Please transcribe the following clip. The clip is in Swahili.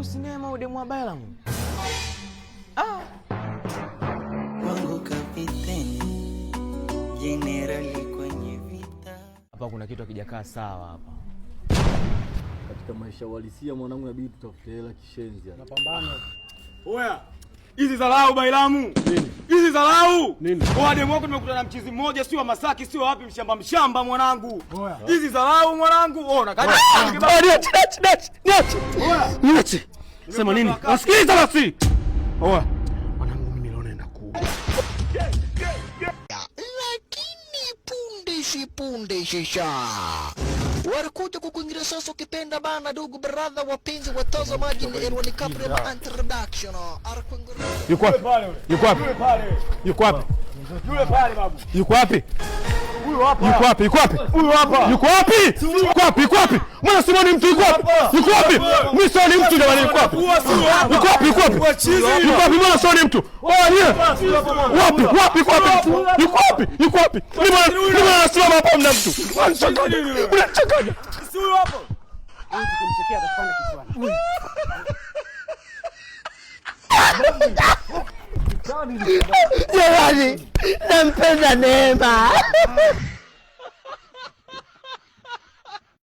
huyu sinema udemu wa Bailamu. Wangu kapiteni generali kwenye vita. Hapa kuna kitu hakijakaa sawa hapa. Katika maisha walisia mwanangu inabidi tutafute hela kishenzi hapa. Napambana. Oya, hizi dharau Bailamu. Nini? Hizi dharau. Nini? Kwa demu wako nimekutana na mchizi mmoja sio wa Masaki sio wapi mshamba mwanangu. Oya. Hizi dharau mwanangu. Ona kaja. Niache. Sema nini? Wasikiliza basi. Oya. Mwanangu mimi leo naenda kuua. Lakini punde shisha walikuja kukuingilia sasa ukipenda bana ndugu brother wapenzi watazamaji ni Elwani Kabri ma introduction Yuko wapi? Yuko wapi? Yuko wapi? Yule pale babu. Yuko wapi? Huyo hapa. Yuko wapi? Yuko wapi? Huyo hapa. Yuko wapi? Yuko wapi? Yuko wapi? Mbona simoni mtu yuko wapi? Yuko wapi? Mimi sioni mtu jamani yuko wapi? Yuko wapi? Yuko wapi? Yuko wapi? Mbona sioni mtu? Oye! Wapi? Wapi? Yuko wapi? Yuko wapi? Yuko wapi? Mimi nasimama hapa mna mtu. Unachanganya. Si huyo hapa. Tukimsikia atapanda kichwani. jamani nampenda Neema